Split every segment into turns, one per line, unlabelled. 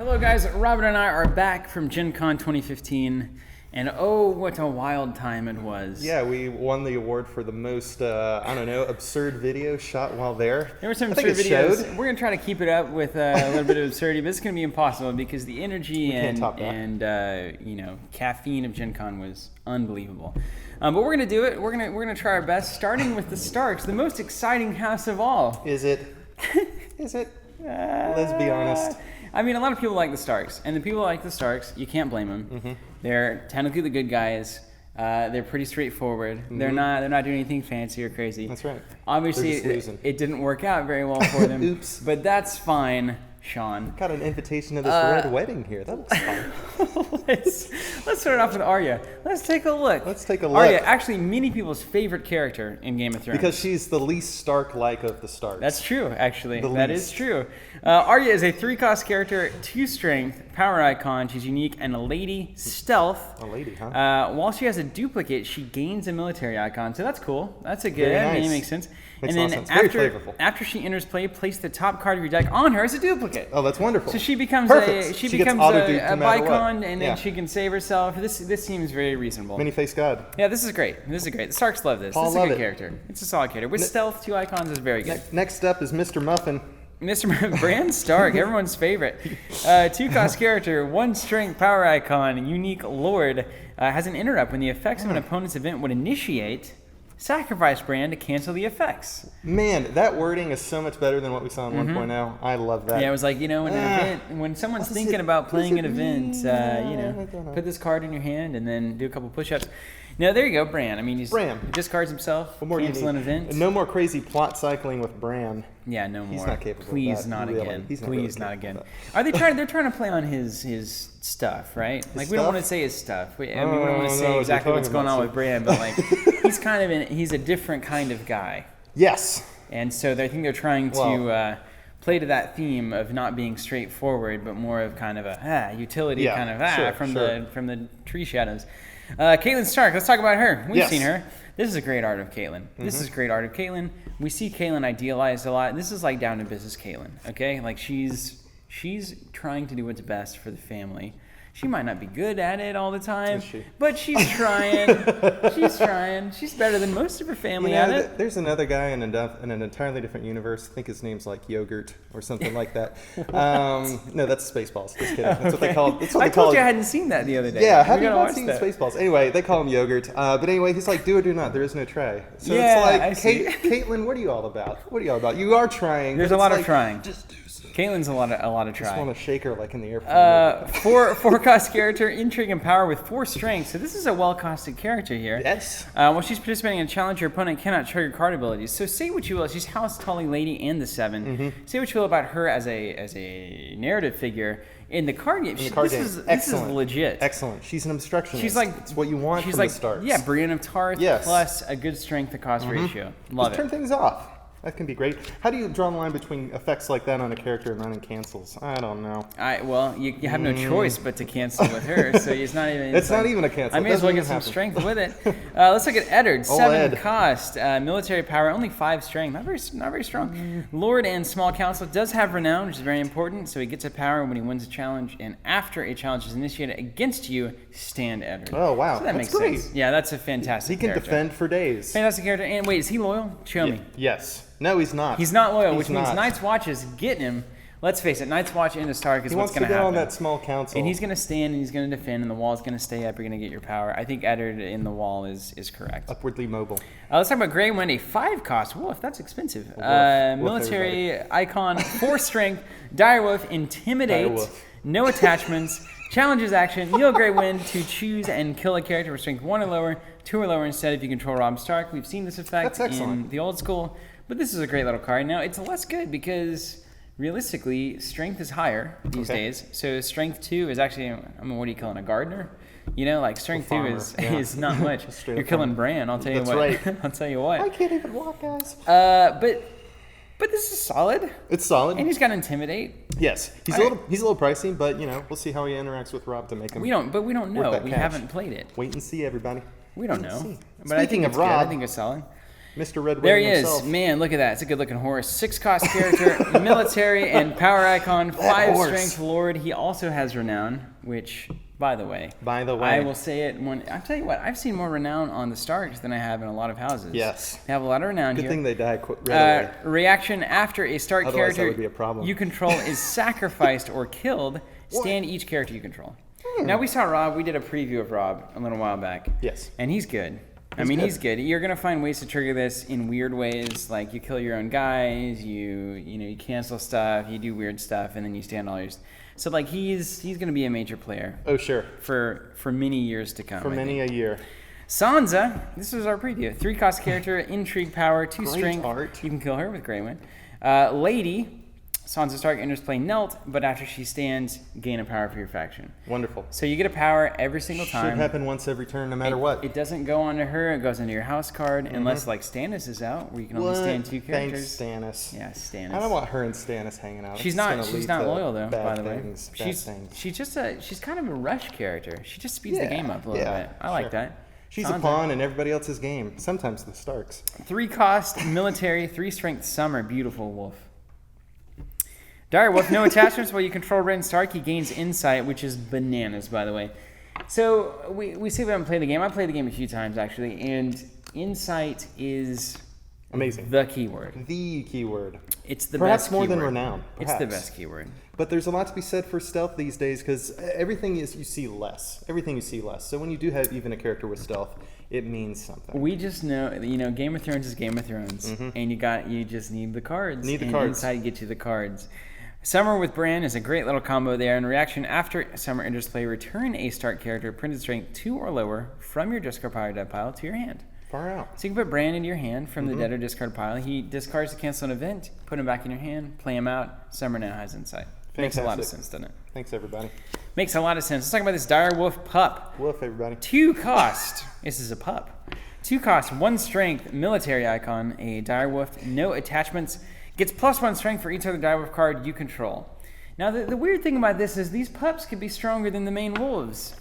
Hello guys, Robert and I are back from GenCon 2015, and oh, what a wild time it was.
Yeah, we won the award for the most, absurd video shot while there.
There were some absurd videos. We're going to try to keep it up with a little bit of absurdity, but it's going to be impossible because the energy and caffeine of GenCon was unbelievable. But we're going to do it. We're going to try our best, starting with the Starks, the most exciting house of all.
Is it? Is it? Let's be honest.
I mean, a lot of people like the Starks, and the people who like the Starks, you can't blame them. Mm-hmm. They're technically the good guys. They're pretty straightforward. Mm-hmm. They're not doing anything fancy or crazy.
That's right.
Obviously, it didn't work out very well for them.
Oops.
But that's fine, Sean.
Got an invitation to this red wedding here. That looks fun.
Let's start off with Arya. Let's take a look. Arya, actually, many people's favorite character in Game of Thrones.
Because she's the least Stark-like of the Starks.
That's true, actually. That is true. Arya is a 3-cost character, 2 strength, power icon. She's unique and a lady. Stealth.
A lady, huh?
While she has a duplicate, she gains a military icon. So that's cool. That's a good.
Very nice.
It makes sense.
Makes
and then after she enters play, place the top card of your deck on her as a duplicate.
Oh, that's wonderful.
So she becomes
Perfect.
she becomes a Bicon, and then
yeah.
she can save herself. This seems very reasonable.
Many-faced god.
Yeah, this is great. This is great. The Starks love this. This is a good character. It's a solid character. With stealth, 2 icons is very good.
Next up is Mr. Muffin.
Bran Stark, everyone's favorite. 2-cost character, 1 strength power icon, unique lord, has an interrupt when the effects of an opponent's event would initiate. Sacrifice Bran to cancel the effects.
Man, that wording is so much better than what we saw in 1.0. I love that.
Yeah, it was like, when someone's thinking about playing an event, put this card in your hand and then do a couple push-ups. Now, there you go, Bran. I mean, he discards himself, cancel an event.
No more crazy plot cycling with Bran.
Yeah, no more.
He's not capable
Please,
of that.
not
really.
again.
He's not
Please,
really
not again.
Are
they trying? They're trying to play on his stuff, right? Like, we don't want to say his stuff. We don't want to say exactly what's going on with Bran, but like, he's a different kind of guy.
Yes.
And so I think they're trying to play to that theme of not being straightforward, but more of kind of a utility from the tree shadows. Catelyn Stark, let's talk about her. We've seen her. This is a great art of Catelyn. Mm-hmm. This is great art of Catelyn. We see Catelyn idealized a lot. This is like down to business Catelyn, okay? Like she's trying to do what's best for the family. She might not be good at it all the time, but she's trying. She's trying. She's better than most of her family at it.
There's another guy in an entirely different universe. I think his name's like Yogurt or something like that. No, that's Spaceballs. Just kidding. That's what they call it.
I told you I hadn't seen that the other day.
Yeah, have you not seen Spaceballs? Anyway, they call him Yogurt. But anyway, he's like, do or do not. There is no try. So it's like, Catelyn, what are you all about? What are you all about? You are trying.
There's a lot of trying. Just do so. Catelyn's a lot of try.
Just want to shake her like in the airplane.
4-cost character, intrigue and power with 4 strengths. So this is a well-costed character here.
Yes.
While she's participating in a challenge, your opponent cannot trigger card abilities. So say what you will. She's House Tully Lady and the 7. Mm-hmm. Say what you will about her as a narrative figure. In the card game, this is legit.
Excellent. She's an obstructionist.
She's like,
it's what you want from the Starks.
Yeah, Brienne of Tarth plus a good strength to cost ratio. Love it.
Turn things off. That can be great. How do you draw the line between effects like that on a character and running cancels? I don't know.
You have no choice but to cancel with her, so it's not even...
It's not even a cancel.
I may as well get some strength with it. Let's look at Eddard. 7 cost, military power, only 5 strength. Not very strong. Lord and Small Council does have renown, which is very important, so he gets a power when he wins a challenge, and after a challenge is initiated against you, stand Eddard.
Oh, wow.
So that makes sense. Yeah, that's a fantastic character.
He can defend for days.
Fantastic character. And wait, is he loyal? Show me.
Yes. No, he's not.
He's not loyal, which means Night's Watch is getting him. Let's face it, Night's Watch into Stark is what's going to happen.
He wants to get on that small council.
And he's going to stand and he's going to defend, and the wall's going to stay up. You're going to get your power. I think Eddard in the wall is correct.
Upwardly mobile.
Let's talk about Grey Wind, a 5-cost. Woof, that's expensive. Military icon, 4 strength, Direwolf, intimidate, no attachments, challenges action, Neil Grey Wind to choose and kill a character with strength 1 or lower, 2 or lower instead if you control Robb Stark. We've seen this effect in the old school. But this is a great little card. Now, it's less good because, realistically, strength is higher these days. So strength 2 is actually, what are you killing, a gardener? You know, like strength 2 is not much. You're killing Bran, I'll tell you what.
That's right.
I'll tell you what.
I can't even walk, guys.
But this is solid.
It's solid.
And he's got to intimidate.
Yes. He's a little pricey, but, we'll see how he interacts with Robb to make him
we don't know. We haven't played it.
Wait and see, everybody.
We don't know.
But Speaking of Robb,
I think it's solid.
Mr. Red
There
Wedding
he is.
himself.
Man, look at that. It's a good-looking horse. 6-cost character, military and power icon, 5 strength lord. He also has renown, which, by the way, I will say it when I'll tell you what. I've seen more renown on the Starks than I have in a lot of houses.
Yes,
they have a lot of renown here.
Good thing they die right away.
Reaction after a Stark
Otherwise,
character
that would be a problem.
you control is sacrificed or killed. Stand each character you control. Now we saw Rob. We did a preview of Rob a little while back.
Yes,
and he's good. He's good. You're gonna find ways to trigger this in weird ways, like you kill your own guys, you cancel stuff, you do weird stuff, and then you stand all yours. So like he's gonna be a major player.
Oh sure.
For many years to come.
For many a year.
Sansa, this was our preview. 3-cost character, intrigue power, 2 strength.
Art.
You can kill her with Grey Wind. Lady. Sansa Stark enters play Knelt, but after she stands, gain a power for your faction.
Wonderful.
So you get a power every single time.
Should happen once every turn, no matter what.
It doesn't go onto her. It goes into your house card, unless like Stannis is out, where you can only stand 2 characters.
Thanks, Stannis.
Yeah, Stannis.
I don't want her and Stannis hanging out.
She's not loyal though. By the way, she's just she's kind of a rush character. She just speeds the game up a little bit. I like that.
She's a pawn in everybody else's game. Sometimes the Starks.
3-cost military, 3 strength summer, beautiful wolf. Direwolf, no attachments. While you control Bran Stark, he gains insight, which is bananas, by the way. So we say we haven't played the game. I played the game a few times, actually, and insight is
amazing.
The keyword.
The keyword.
It's the
perhaps
best
more
keyword.
Than renown. Perhaps.
It's the best keyword.
But there's a lot to be said for stealth these days because everything you see less. Everything you see less. So when you do have even a character with stealth, it means something.
We just know, Game of Thrones is Game of Thrones, and you just need the cards. Insight gets you the cards. Summer with Bran is a great little combo there. In reaction, after Summer enters play, return a Stark character, printed strength 2 or lower, from your discard pile or dead pile to your hand.
Far out.
So you can put Bran into your hand from the dead or discard pile. He discards to cancel an event, put him back in your hand, play him out. Summer now has insight.
Fantastic.
Makes a lot of sense, doesn't it?
Thanks, everybody.
Makes a lot of sense. Let's talk about this dire wolf pup.
Wolf, everybody.
2 cost. This is a pup. 2 cost, 1 strength, military icon, a dire wolf, no attachments. Gets +1 strength for each other direwolf card you control. Now, the weird thing about this is these pups could be stronger than the main wolves.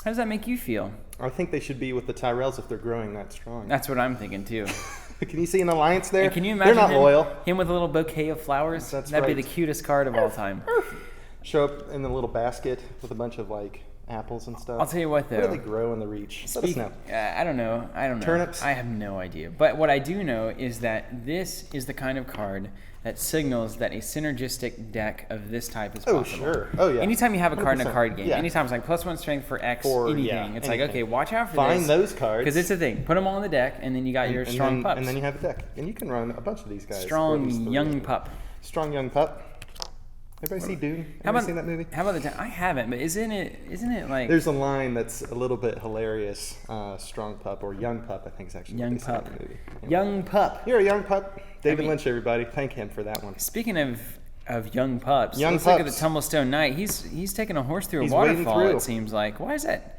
How does that make you feel?
I think they should be with the Tyrells if they're growing that strong.
That's what I'm thinking, too.
Can you see an alliance there?
And can you imagine
they're not loyal.
Him with a little bouquet of flowers? That'd be the cutest card of all time.
Show up in a little basket with a bunch of, apples and stuff.
I'll tell you what, though.
Where do they grow in the Reach? Let us know.
I don't know.
Turnips?
I have no idea. But what I do know is that this is the kind of card that signals that a synergistic deck of this type is possible.
Oh, sure. Oh, yeah.
Anytime you have a card in a card game,
yeah.
anytime it's like +1 strength for X, anything. It's like, okay, watch out for this.
Find those cards.
Because it's the thing. Put them all on the deck, and then you got your strong pups.
And then you have a deck. And you can run a bunch of these guys.
Strong young pup.
Strong young pup. Everybody see Dune? Everybody seen that movie?
How about I haven't, but isn't it like...
There's a line that's a little bit hilarious. Strong pup, or young pup, I think is actually
young
what they
pup.
say in the movie. Anyway.
Young pup.
You're a young pup. David Lynch, everybody. Thank him for that one.
Speaking of young pups, let's
look
at the Tumblestone Knight. He's taking a horse through a waterfall, it seems like. Why is that?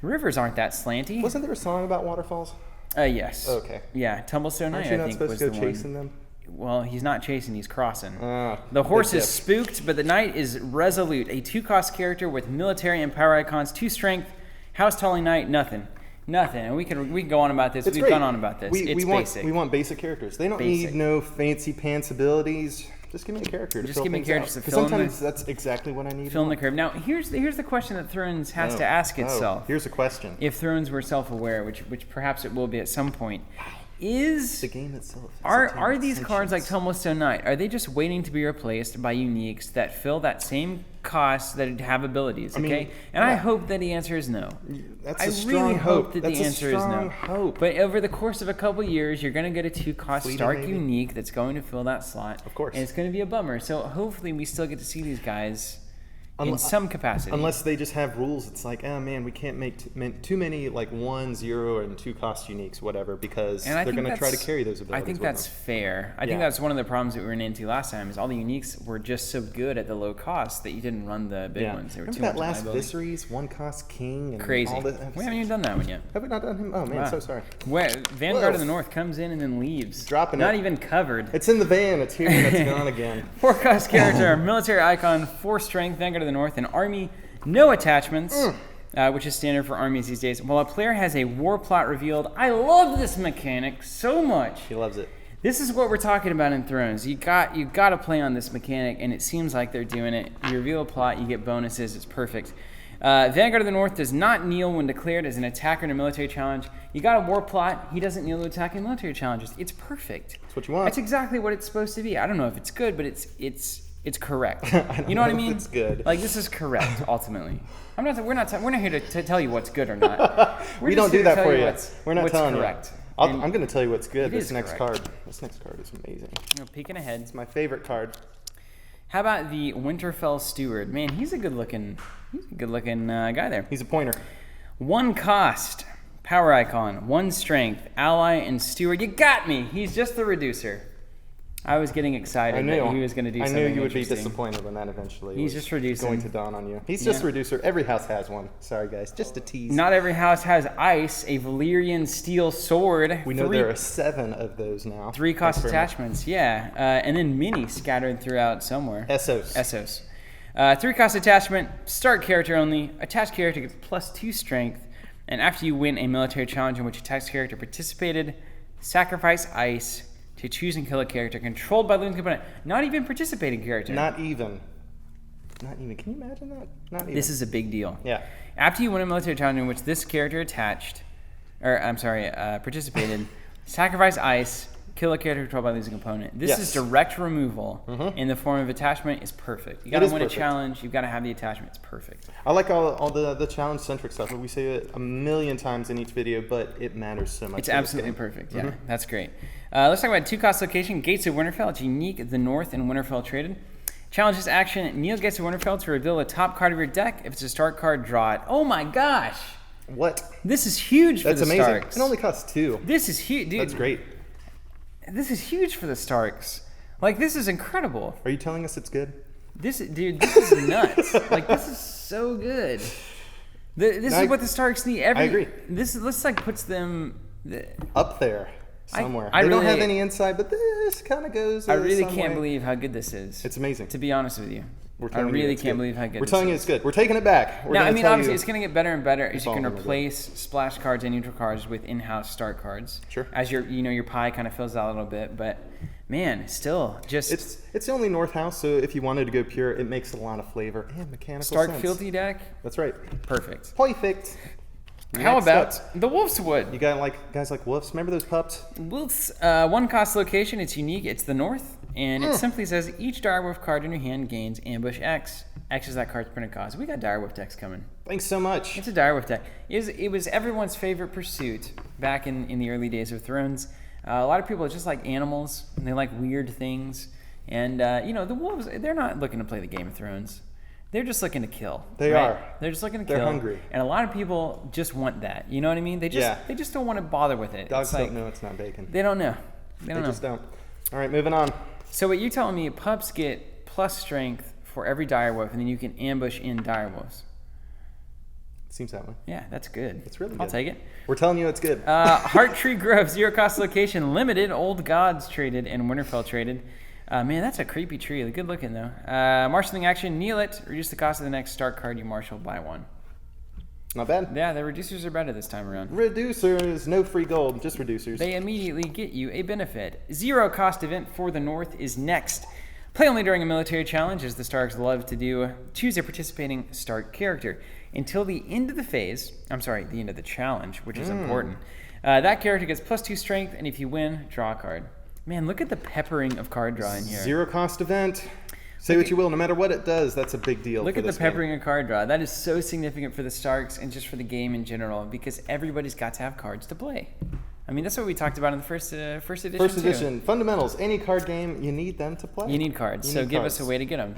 Rivers aren't that slanty.
Wasn't there a song about waterfalls?
Yes.
Okay.
Yeah, Tumblestone Knight, I think, was the one.
Aren't you not supposed to go chasing them?
Well, he's not chasing, he's crossing. The horse is spooked, but the knight is resolute. A 2-cost character with military and power icons, 2 strength, house talling knight, nothing. And we can go on about this. We've gone on about this. It's basic.
We want basic characters. They don't need no fancy pants abilities. Just give me a character.
Just give me characters to
because
fill
sometimes that's exactly what I need.
Fill in the curve. Now, here's the question that Thrones has to ask itself.
Here's a question.
If Thrones were self-aware, which perhaps it will be at some point, is
the game itself.
Are these cards like Tumblestone Knight? Are they just waiting to be replaced by uniques that fill that same cost that have abilities? Okay, I hope that the answer is no.
That's a strong hope.
That the answer is no. But over the course of a couple years, you're going to get a 2-cost Stark unique that's going to fill that slot.
Of course,
and it's going to be a bummer. So hopefully, we still get to see these guys in some capacity.
Unless they just have rules. It's like, oh man, we can't make too many 1, 0, and 2-cost uniques, whatever, because they're going to try to carry those abilities.
I think that's fair. I think that's one of the problems that we ran into last time. Is all the uniques were just so good at the low cost that you didn't run the big ones. They were too much
last Viserys 1-cost king and
crazy.
All this.
We haven't even done that one yet.
Have we not done him? Oh man, so sorry.
Vanguard of the North comes in and then leaves.
Dropping
not even covered.
It's in the van. It's here and it's gone again.
4-cost character, military icon, 4 strength, Vanguard of the North, an army. No attachments. which is standard for armies these days. While a player has a war plot revealed, I love this mechanic so much.
He loves it.
This is what we're talking about in Thrones. You got to play on this mechanic, and it seems like they're doing it. You reveal a plot, you get bonuses. It's perfect. Vanguard of the North does not kneel when declared as an attacker in a military challenge. You got a war plot. He doesn't kneel to attack in military challenges. It's perfect.
That's what you want.
That's exactly what it's supposed to be. I don't know if it's good, but it's correct. You know what I mean?
It's good.
Like, this is correct ultimately. We're not here to tell you what's good or not.
We don't do that for you. We're not telling
correct.
you. I'm going to tell you what's good. This next
correct.
card. This next card is amazing.
Peeking ahead.
It's my favorite card.
How about the Winterfell Stuart? Man, he's a good looking guy there.
He's a pointer.
1 cost, power icon, 1 strength, ally, and steward. You got me. He's just the reducer. I was getting excited that he was going to do something
I knew you would be
interesting.
disappointed when that eventually
He's just reducing.
going to dawn on you. He's just a reducer. Every house has one. Sorry, guys. Just a tease.
Not every house has ice, a Valyrian steel sword.
We know there are 7 of those now.
3 cost attachments, and then mini scattered throughout somewhere.
Essos.
3 cost attachment, start character only. Attached character gets +2 strength. And after you win a military challenge in which attached character participated, sacrifice ice to choose and kill a character controlled by losing component. Not even participating character.
Not even. Can you imagine that? Not even.
This is a big deal.
Yeah.
After you win a military challenge in which this character participated, sacrifice ice, kill a character controlled by losing component. This is direct removal in the form of attachment is perfect. You got to win a challenge. You've got to have the attachment. It's perfect.
I like all the challenge-centric stuff. We say it a million times in each video, but it matters so much.
It's absolutely perfect. Yeah, that's great. Let's talk about 2-cost location. Gates of Winterfell. It's unique. The North and Winterfell traded. Challenges action. Kneel Gates of Winterfell to reveal a top card of your deck. If it's a start card, draw it. Oh my gosh.
What?
This is huge for the
That's amazing.
Starks.
It only costs 2.
This is huge, dude.
That's great.
This is huge for the Starks. Like, this is incredible.
Are you telling us it's good?
This is nuts. Like, this is so good. This is what the Starks need.
I agree.
This puts them
up there somewhere.
I
they
really
don't have any insight, but this kind of goes.
I really can't believe how good this is.
It's amazing.
To be honest with you. I really can't believe how good
We're telling you it's good. We're taking it back.
Now, I mean, obviously, it's going to get better and better as you can replace splash cards and neutral cards with in-house start cards.
Sure.
As your pie kind of fills out a little bit, but man, still just
it's the only North house, so if you wanted to go pure, it makes a lot of flavor and mechanical
Stark
sense.
Fealty deck.
That's right.
Perfect.
Perfect.
How about the Wolfswood?
You got guys like wolves. Remember those pups?
Wolves, 1-cost location. It's unique. It's the North, and it simply says each direwolf card in your hand gains ambush X. X is that card's printed cost. We got direwolf decks coming.
Thanks so much.
It's a direwolf deck. It was everyone's favorite pursuit back in the early days of Thrones. A lot of people just like animals, and they like weird things. And the wolves, they're not looking to play the Game of Thrones. They're just looking to kill.
They are.
They're just looking to kill.
They're hungry.
And a lot of people just want that. You know what I mean? They just don't want to bother with it.
Dogs don't know it's not bacon.
They don't know. They
just don't. All right, moving on.
So what you're telling me, pups get plus strength for every direwolf, and then you can ambush in direwolves.
Seems that way.
Yeah, that's good.
It's really good.
I'll take it.
We're telling you it's good.
Heart Tree Grove, 0-cost location, limited, Old Gods traded, and Winterfell traded. Man, that's a creepy tree. Good looking, though. Marshalling action, kneel it. Reduce the cost of the next start card you marshal by 1.
Not bad.
Yeah, the reducers are better this time around.
Reducers, no free gold, just reducers.
They immediately get you a benefit. 0-cost event for the North is next. Play only during a military challenge, as the Starks love to do. Choose a participating Stark character. Until the end of the the end of the challenge, which is important. That character gets +2 strength, and if you win, draw a card. Man, look at the peppering of card draw in here.
0-cost event. Say what you will, no matter what it does, that's a big deal.
Look at the peppering of card draw. That is so significant for the Starks and just for the game in general, because everybody's got to have cards to play. I mean, that's what we talked about in the first edition. First edition,
fundamentals. Any card game, you need them to play.
You need cards, so give us a way to get them.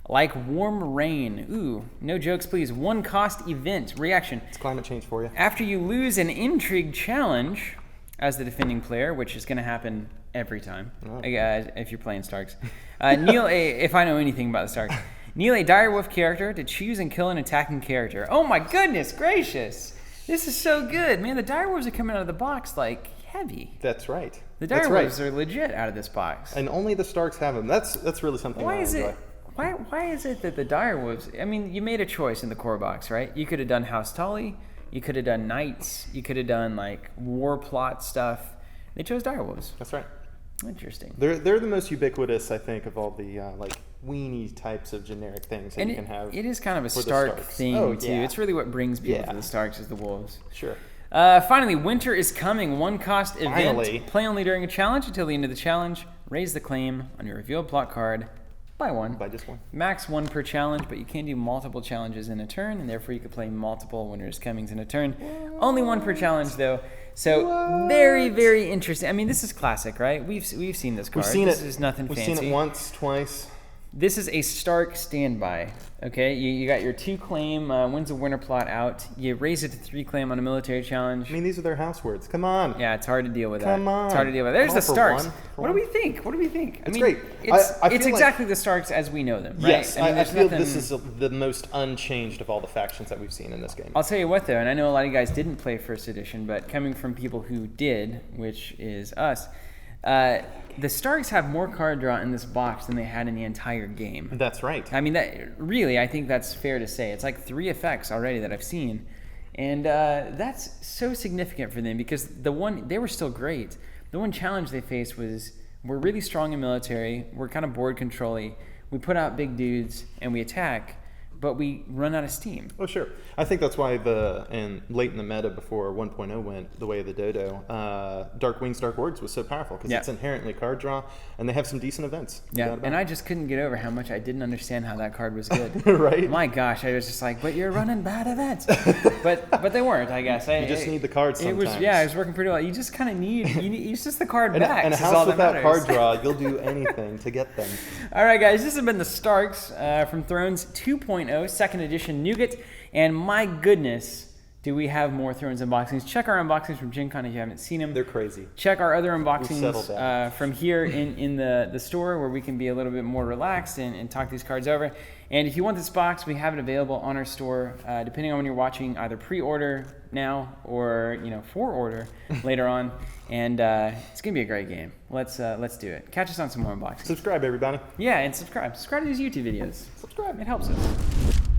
Like Warm Rain. Ooh, no jokes, please. 1-cost event. Reaction.
It's climate change for you.
After you lose an intrigue challenge as the defending player, which is going to happen every time if you're playing Starks. If I know anything about the Starks, kneel a direwolf character to choose and kill an attacking character. Oh my goodness gracious! This is so good, man. The direwolves are coming out of the box like heavy.
That's right.
The direwolves are legit out of this box.
And only the Starks have them. That's really something I enjoy.
Why is it that the direwolves? I mean, you made a choice in the core box, right? You could have done House Tully, you could have done knights, you could have done like war plot stuff. They chose direwolves.
That's right.
Interesting.
They're the most ubiquitous, I think, of all the like weenie types of generic things that you can have.
It is kind of a Stark thing too. It's really what brings people to the Starks is the wolves.
Sure.
Finally, winter is coming. 1-cost event.
Finally.
Play only during a challenge until the end of the challenge. Raise the claim on your revealed plot card by one.
By just one.
Max 1 per challenge, but you can do multiple challenges in a turn, and therefore you can play multiple Winter is Comings in a turn. Only 1 per challenge, though. So very, very interesting. I mean, this is classic, right? We've seen this card. This is nothing fancy.
We've seen it once, twice.
This is a Stark standby. Okay, you got your 2 claim, wins a winter plot out. You raise it to 3 claim on a military challenge.
I mean, these are their house words. Come on.
Yeah, it's hard to deal with that.
Come on.
It's hard to deal with. There's the Starks.
What
do we think?
It's great.
It's exactly the Starks as we know them, right?
Yes, I feel this is the most unchanged of all the factions that we've seen in this game.
I'll tell you what, though, and I know a lot of you guys didn't play First Edition, but coming from people who did, which is us, the Starks have more card draw in this box than they had in the entire game.
That's right.
I mean, I think that's fair to say. It's like 3 effects already that I've seen. And that's so significant for them because they were still great. The one challenge they faced was we're really strong in military, we're kind of board control-y, we put out big dudes, and we attack, but we run out of steam.
Oh, sure. I think that's why late in the meta before 1.0 went the way of the dodo, Dark Wings, Dark Words was so powerful because it's inherently card draw, and they have some decent events.
Yeah, and I just couldn't get over how much I didn't understand how that card was good.
Right?
My gosh, I was just like, but you're running bad events. but they weren't, I guess. You
just need the cards sometimes.
It was working pretty well. You just kind of it's just the card back.
And a house without card draw, you'll do anything to get them.
All right, guys, this has been the Starks from Thrones 2.0, 2nd edition Nougat. And my goodness, do we have more Thrones unboxings. Check our unboxings from GenCon if you haven't seen them.
They're crazy.
Check our other unboxings from here in the store where we can be a little bit more relaxed and talk these cards over. And if you want this box, we have it available on our store, depending on when you're watching, either pre-order now or for order later on. And it's going to be a great game. Let's do it. Catch us on some more unboxings.
Subscribe, everybody.
Yeah, and subscribe. Subscribe to these YouTube videos. Subscribe. It helps us.